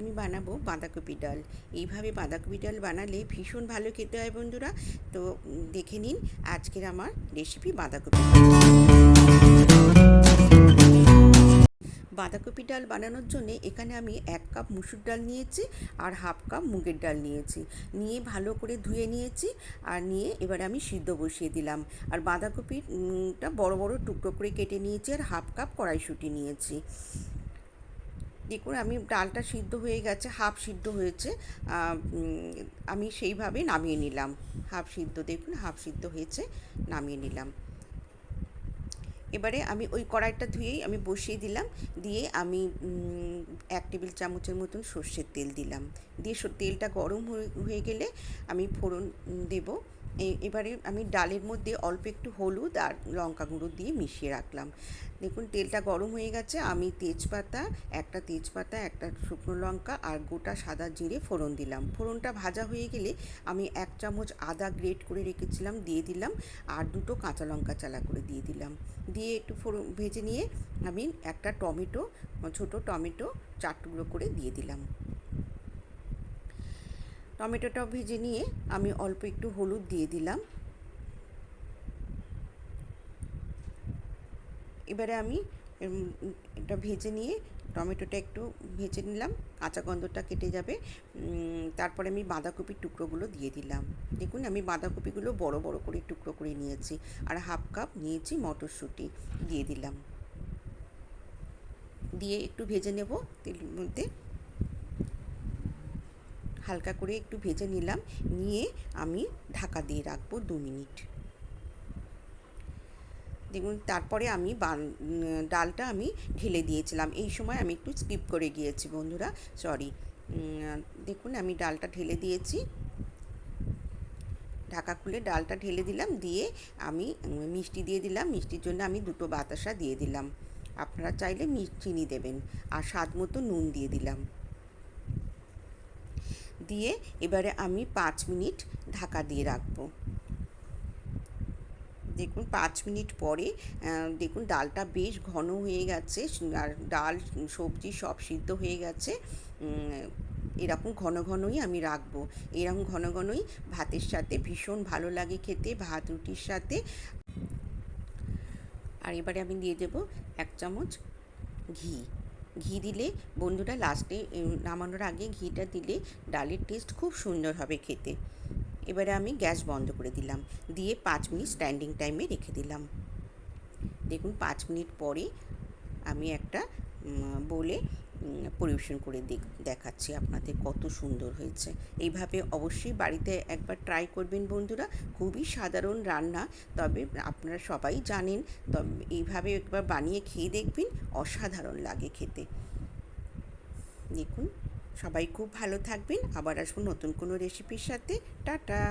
আমি বানাবো বাঁধাকপি ডাল। এইভাবে বাঁধাকপি ডাল বানালে ভীষণ ভালো খেতে হয় বন্ধুরা। তো দেখে নিন আজকের আমার রেসিপি বাঁধাকপি ডাল। বাঁধাকপি ডাল বানানোর জন্যে এখানে আমি 1 কাপ মুসুর ডাল নিয়েছি আর হাফ কাপ মুগের ডাল নিয়েছি। নিয়ে ভালো করে ধুয়ে নিয়েছি আর নিয়ে এবারে আমি সিদ্ধ বসিয়ে দিলাম। আর বাঁধাকপিটা বড় বড় টুকরো করে কেটে নিয়েছি আর হাফ কাপ কড়াইশুঁটি নিয়েছি। দেখুন আমি ডালটা সিদ্ধ হয়ে গেছে, হাফ সিদ্ধ হয়েছে, আমি সেইভাবে নামিয়ে নিলাম। হাফ সিদ্ধ দেখুন হাফ সিদ্ধ হয়েছে, নামিয়ে নিলাম। এবারে আমি ওই কড়াইটা ধুয়েই আমি বসিয়ে দিলাম। দিয়ে আমি 1 টেবিল চামচের মতন সর্ষের তেল দিলাম। দিয়ে তেলটা গরম হয়ে গেলে আমি ফোড়ন দেব। এবারে আমি ডালের মধ্যে অল্প একটু হলুদ আর লঙ্কা গুঁড়ো দিয়ে মিশিয়ে রাখলাম। দেখুন তেলটা গরম হয়ে গেছে, আমি একটা তেজপাতা, একটা শুকনো লঙ্কা আর গোটা সাদা জিরে ফোড়ন দিলাম। ফোড়নটা ভাজা হয়ে গেলে আমি 1 চামচ আদা গ্রেট করে রেখেছিলাম দিয়ে দিলাম আর 2টো কাঁচা লঙ্কা চালা করে দিয়ে দিলাম। দিয়ে একটু ভেজে নিয়ে আমি একটা টমেটো, ছোটো টমেটো 4 টুকরো করে দিয়ে দিলাম। টমেটোটা ভেজে নিয়ে আমি অল্প একটু হলুদ দিয়ে দিলাম। এবারে আমি এটা ভেজে নিয়ে টমেটোটা একটু ভেজে নিলাম, কাঁচা গন্ধটা কেটে যাবে। তারপরে আমি বাঁধাকপির টুকরোগুলো দিয়ে দিলাম। দেখুন আমি বাঁধাকপিগুলো বড় বড় করে টুকরো করে নিয়েছি আর হাফ কাপ নিয়েছি মটরশুঁটি দিয়ে দিলাম। দিয়ে একটু ভেজে নেব তেলের মধ্যে, হালকা করে একটু ভেজে নিলাম। নিয়ে আমি ঢাকা দিয়ে রাখবো 2 মিনিট। দেখুন তারপরে আমি ডালটা আমি ঢেলে দিয়েছিলাম। এই সময় আমি একটু স্কিপ করে গিয়েছি বন্ধুরা, সরি। দেখুন আমি ডালটা ঢেলে দিয়েছি, ঢাকা খুলে ডালটা ঢেলে দিলাম। দিয়ে আমি মিষ্টি দিয়ে দিলাম। মিষ্টির জন্য আমি 2টো বাতাসা দিয়ে দিলাম। আপনারা চাইলে চিনি দেবেন আর স্বাদ মতো নুন দিয়ে দিলাম। দিয়ে এবারে আমি 5 মিনিট ঢাকা দিয়ে রাখবো। দেখুন 5 মিনিট পরে দেখুন ডালটা বেশ ঘন হয়ে গেছে আর ডাল সবজি সব সিদ্ধ হয়ে গেছে। এরকম ঘন ঘনই আমি রাখবো। এরকম ঘন ঘনই ভাতের সাথে ভীষণ ভালো লাগে খেতে, ভাত রুটির সাথে। আর এবারে আমি দিয়ে দেবো 1 চামচ ঘি। ঘি দিলে বন্ধুরা লাস্টে নামানোর আগে ঘিটা দিলে ডালের টেস্ট খুব সুন্দর হবে খেতে। এবারে আমি গ্যাস বন্ধ করে দিলাম, দিয়ে 5 মিনিট স্ট্যান্ডিং টাইমে রেখে দিলাম। দেখুন 5 মিনিট পরে আমি একটা বলে পরিবেশন করে দেখাচ্ছি আপনাদের কত সুন্দর হয়েছে। এইভাবে অবশ্যই বাড়িতে একবার ট্রাই করবেন বন্ধুরা। খুবই সাধারণ রান্না, তবে আপনারা সবাই জানেন, তবে এইভাবে একবার বানিয়ে খেয়ে দেখবেন, অসাধারণ লাগে খেতে। দেখুন সবাই খুব ভালো থাকবেন, আবার আসবো নতুন কোনো রেসিপির সাথে। টাটা।